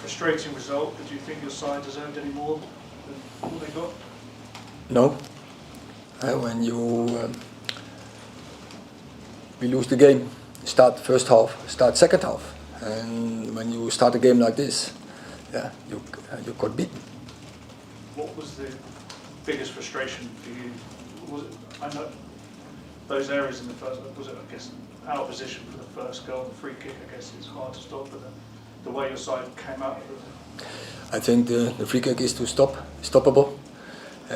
frustrating result, but do you think your side deserved any more than what they got? No. When we lose the game, start first half, start second half, and when you start a game like this, yeah, you got beaten. What was the biggest frustration for you? Was it, I know those areas in the first, was it, I guess, out of position for the first goal, the free kick, I guess it's hard to stop, but the way your side came out of it? I think the free kick is stoppable,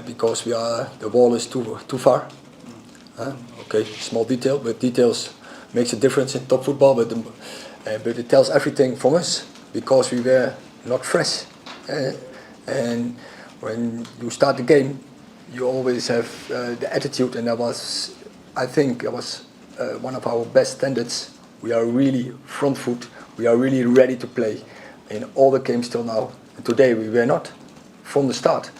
because the wall is too far. Okay, small detail, but details makes a difference in top football, but it tells everything from us, because we were not fresh. And when you start the game, you always have the attitude, and I think that was one of our best standards. We are really front foot, we are really ready to play in all the games till now. And today we were not from the start,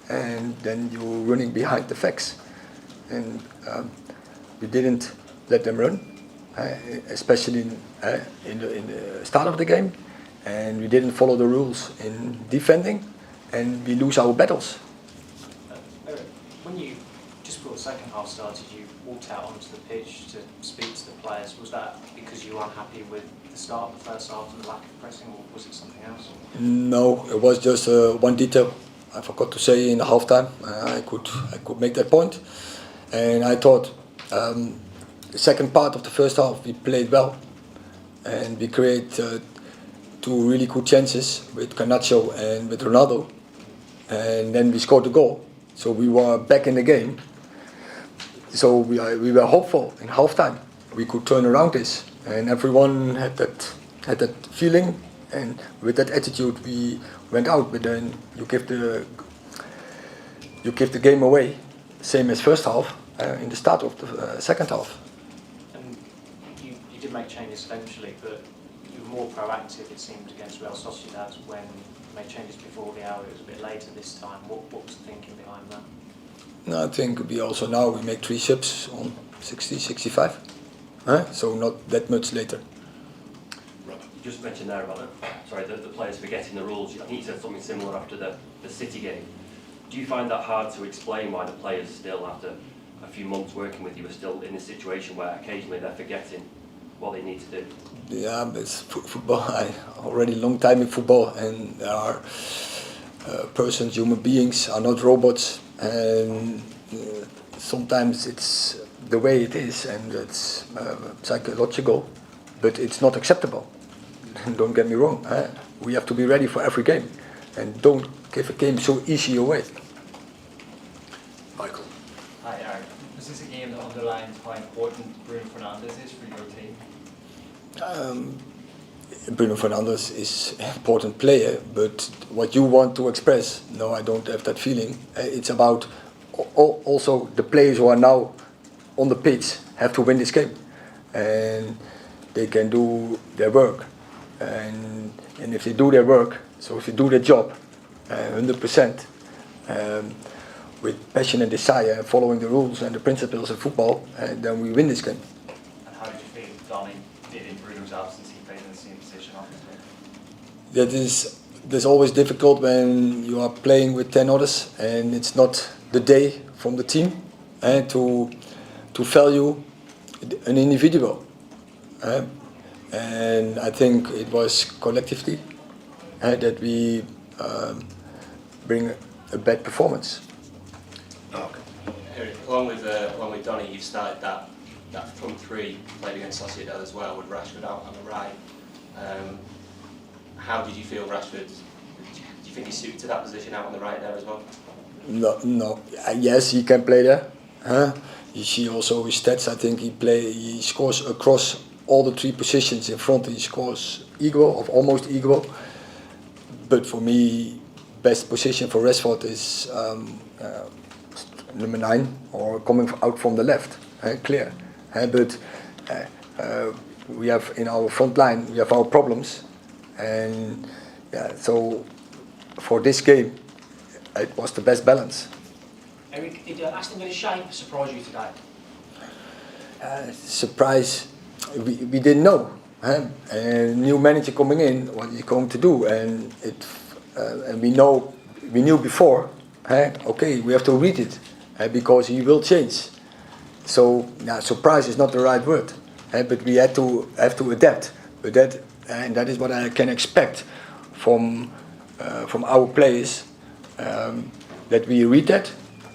and then you're running behind the facts. And we didn't let them run, especially in the start of the game, and we didn't follow the rules in defending, and we lose our battles. Erik, when you, just before the second half started, you walked out onto the pitch to speak to the players. Was that because you were unhappy with the start of the first half and the lack of pressing, or was it something else? No, it was just one detail I forgot to say in the halftime. I could make that point, and I thought the second part of the first half we played well, and we created two really good chances with Garnacho and with Ronaldo, and then we scored the goal. So we were back in the game. So we were hopeful in halftime we could turn around this, and everyone had that feeling, and with that attitude we went out. But then you give the game away, same as first half, in the start of the second half. And you did make changes eventually, but you were more proactive, it seemed, against Real Sociedad when you made changes before the hour. It was a bit later this time. What was the thinking behind that? No, I think we make 3 subs on 60, 65, so not that much later. You just mentioned there about the players forgetting the rules. I think you said something similar after the City game. Do you find that hard to explain why the players still, after a few months working with you, are still in a situation where occasionally they're forgetting what they need to do? Yeah, but it's football. I already long time in football, and there are persons, human beings, are not robots, and sometimes it's the way it is, and it's psychological, but it's not acceptable. Don't get me wrong. We have to be ready for every game, and don't give a game so easy away. Michael. Hi, Erik. Was this a game that underlines how important Bruno Fernandes is for your team? Bruno Fernandes is an important player, but what you want to express, no, I don't have that feeling. It's about also the players who are now on the pitch have to win this game, and they can do their work, and if they do their work, so if they do their job 100%, with passion and desire, following the rules and the principles of football, then we win this game. And how did you feel Donny did in Bruno's absence? He played in the same position, obviously. That's always difficult when you are playing with 10 others and it's not the day from the team, to value an individual. And I think it was collectively that we bring a bad performance. Okay. Erik, along with Donny, you've started that front three, played against Sociedad as well, with Rashford out on the right. How did you feel Rashford? Do you think he's suited to that position out on the right there as well? No. Yes, he can play there. You see also his stats. I think he scores across all the 3 positions in front. He scores equal, or almost equal. But for me, best position for Rashford is number 9, or coming out from the left, clear. But we have in our front line, we have our problems, and so for this game, it was the best balance. Erik, did Aston Villa shape surprise you today? Surprise, we didn't know. And new manager coming in, what he's going to do, and we knew before. Okay, we have to read it because he will change. So surprise is not the right word, but we have to adapt. But that is what I can expect from our players, that we read that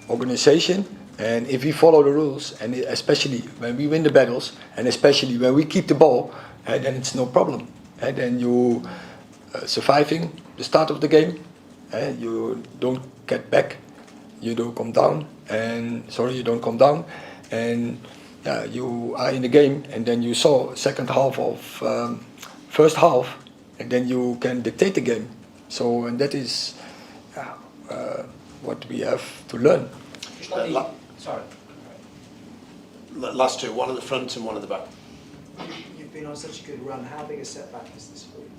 organization, and if we follow the rules, and especially when we win the battles, and especially when we keep the ball, then it's no problem. And then you surviving the start of the game, you don't get back, you don't come down, and you are in the game, and then you saw second half of first half, and then you can dictate the game. So, and that is what we have to learn. Sorry. Last two, one at the front and one at the back. You've been on such a good run. How big a setback is this for you?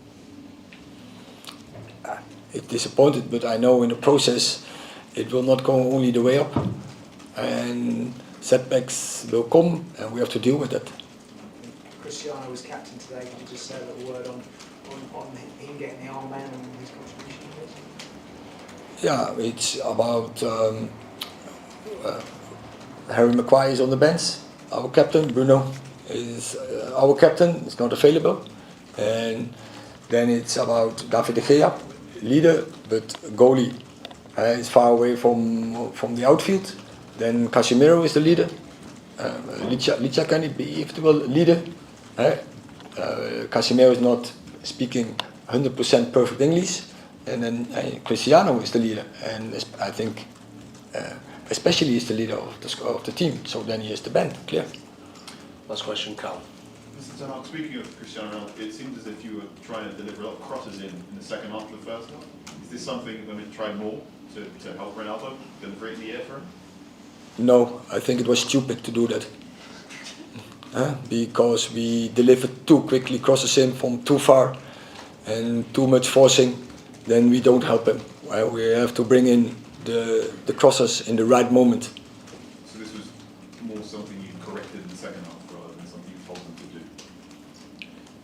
It's disappointed, but I know in the process it will not go only the way up, and setbacks will come, and we have to deal with that. Cristiano was captain today. Can you just say a little word on him getting the armband and his contribution to it? Yeah, it's about Harry Maguire is on the bench, our captain. Bruno is our captain, is not available. And then it's about David de Gea, leader, but goalie is far away from the outfield. Then Casemiro is the leader. Licha can be eventueel leader. Casemiro is not speaking 100% perfect English. And then Cristiano is the leader, and I think especially is the leader of the team. So then he is the band, clear. Last question, Carl. Mr. Ten Hag, speaking of Cristiano, it seemed as if you were trying to deliver a lot of crosses in the second half of the first half. Is this something you're going to try more to help Ronaldo deliver it in the air for him? No, I think it was stupid to do that. Because we delivered too quickly crosses in from too far and too much forcing, then we don't help him. We have to bring in the crosses in the right moment. So this was more something you corrected in the second half rather than something you told them to do?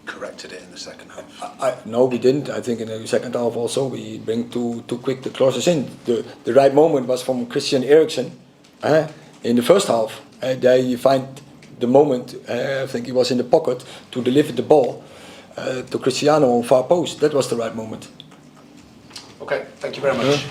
Corrected it in the second half. No, we didn't. I think in the second half also we bring too quick the crosses in. The right moment was from Christian Eriksen in the first half. There you find the moment, I think he was in the pocket to deliver the ball to Cristiano on far post. That was the right moment. Okay, thank you very much.